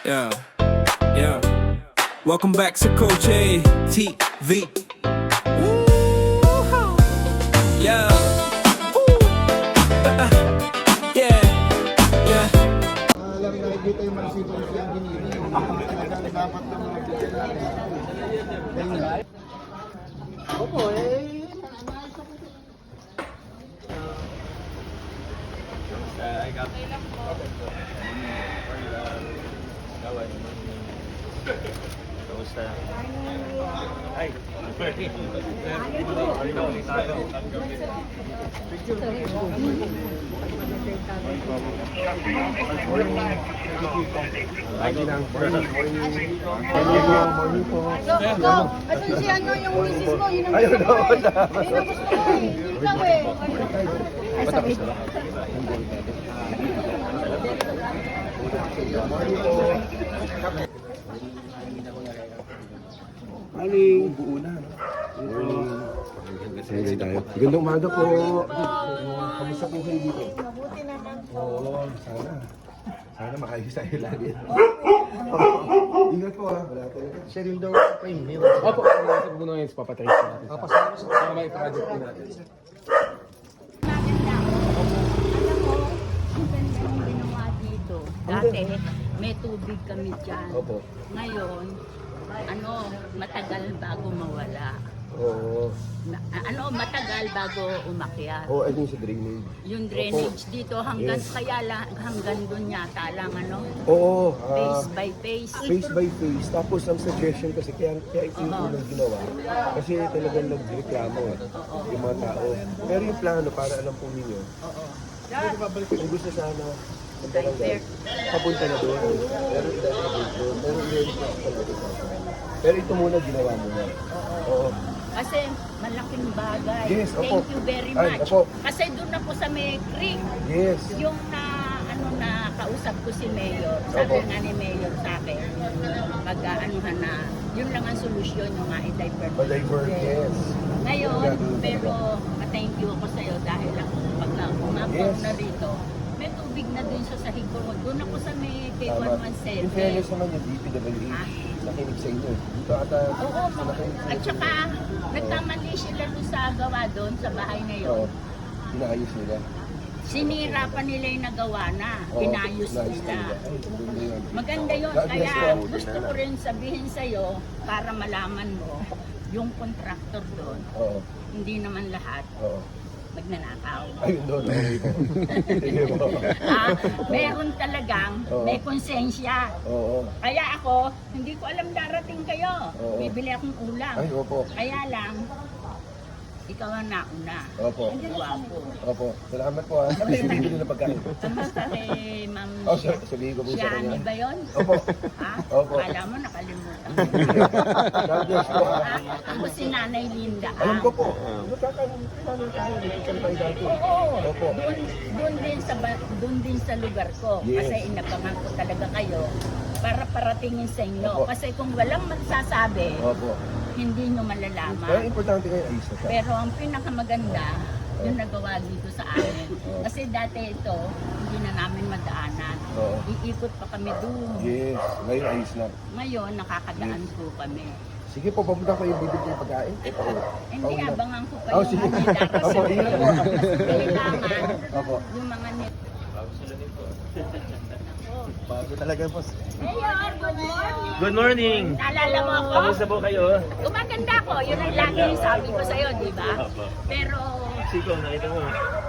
Yeah, yeah. Welcome back to Coach A TV. Woo-hoo. Yeah. Woo. Yeah. Yeah. Alam na hindi tayo magsipag sa engineering. Talagang dapat na mga teacher natin. Opo, Kamusta? Ay! Asan si ano yung misis mo? Yun ang gusto mo eh. Yun ang gusto mo eh. Ikaw eh. Ay, sabi. Aling buo na, no? Sige tayo. Gandang umaga po. Kamusta po kayo dito? Mabuti naman po. Oo, sana. Sana makaayos tayo lagi. Ingat po ha. Wala talaga. Siya rin daw pa yun. Opo, nasa po ngayon sa papatrace natin. Opo, sa Para may project po natin. Maganda. Alam mo, ang ganda ng ginawa dito. Dati, may tubig kami dyan. Opo. Ngayon, matagal bago mawala. Oo. Matagal bago umakyat. Oo, ano yung sa drainage? Yung drainage dito hanggang Yes. kaya lang hanggang doon yata lang Oo. face by face. Face by face. Tapos ang suggestion kasi, kaya ito yung unang ginawa. Kasi talagang nagreklamo yung mga tao. Pero yung plano, para alam po ninyo, kung gusto sana ng barangay, papunta na doon. Pero idadabot doon. Pero hindi pa talaga ito. Pero ito muna ginawa mo na. Oo. Kasi malaking bagay. Yes, opo. Thank you very Ay, much. opo. Kasi doon ako sa May Creek. Yes. Yung na kausap ko si Mayor. Sabi Opo. nga ni Mayor sa akin, mag-aanuhan na, yun lang ang solusyon yung ma-divert. Ma-divert, yes. Ngayon, pero ma-thank you ako sa'yo dahil pag umabot Yes. na rito, may tubig na dun sa sahig ko. Doon ako sa may Tama. K117. In fairness naman yung DPWH, nakinig sa inyo. Dito ata, Oo, nakinig sa at saka nagkamali sila doon sa gawa doon sa bahay na yun. Oo. Inaayos nila. Sinira pa nila yung nagawa na. Oo, Pinayos inaayos nila. Ay, ganda yun. Maganda yun. God bless Kaya po. gusto ko rin sabihin sa'yo para malaman mo yung contractor doon. Oo. Hindi naman lahat Oo. magnanakaw. Ayun doon. Okay po. Sige po. Meron talagang Oo. may konsensya. Oo. Kaya ako, hindi ko alam darating kayo. Oo. Bibili akong ulam. Ay, opo. Kaya lang, ikaw ang nauna. Opo. Guwapo. Opo. Salamat po ha. Sabi yung bibili na pagkain. Kamusta kay Ma'am Oh, sabihin ko po sa Shani kanya. ba yun? Opo. Ha? Opo. Kala mo nakalimutan. God bless po ha. Ha? Ako si Nanay Linda. Alam ko po. Nagkakaroon tayo. Nagkakaroon tayo dati. Oo. Opo. Doon din sa lugar ko. Yes. Kasi inabangan ko talaga kayo para paratingin sa inyo. Opo. Kasi kung walang magsasabi, Opo. hindi nyo Pero malalaman. importante kayo ayos na siya. Pero ang pinakamaganda, yung nagawa dito sa amin. Kasi dati ito, hindi na namin madaanan. Oo. Iikot pa kami doon. Yes. Ngayon ayos na. Ngayon, nakakadaan Yes. po kami. Sige po, papunta ko yung bibili ng pagkain. Ito po. Hindi, abangan ko pa Oh, yung sige. darating. Opo, ingat po. Kailangan, Opo. yung mga net. Bago talaga po. Mayor, good morning! Good morning! Naalala mo ako? Kamusta po kayo? Gumaganda ko. Yun ang lagi yung sabi ko sa'yo, di ba? Opo. Pero, Siko, nakita mo.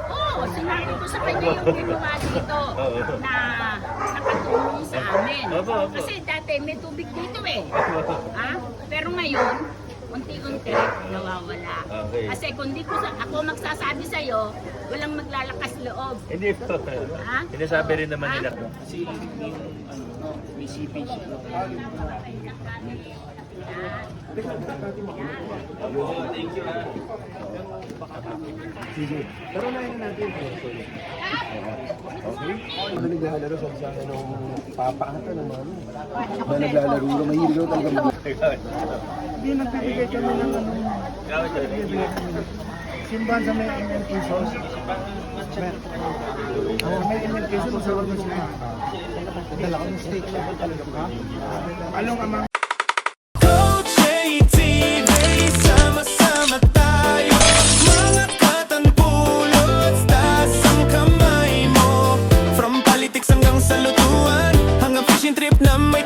oo, sinabi ko sa kanya yung ginawa dito Oo. na nakatulong sa amin. Opo, opo. Kasi dati may tubig dito eh. Ha? Pero ngayon, unti-unti nawawala. Okay. Kasi kung di ko ako magsasabi sa'yo, walang maglalakas loob. Hindi po. Ha? Sinasabi rin naman nila. Sige. Pero unahin na natin. Okay? Ano naglalaro sa sana nung papa ata ng mami? Na naglalaro na mahilig daw talaga mag- Hindi, nagbibigay kami ng ano, simbahan sa may ML Quezon. May ML Quezon, masarap na sila. Dala ko ng steak. Ha? Along amang Coach TV, sama-sama tayo. Mga katangpulot, taas ang kamay mo. From politics hanggang sa lutuan, hanggang fishing trip na may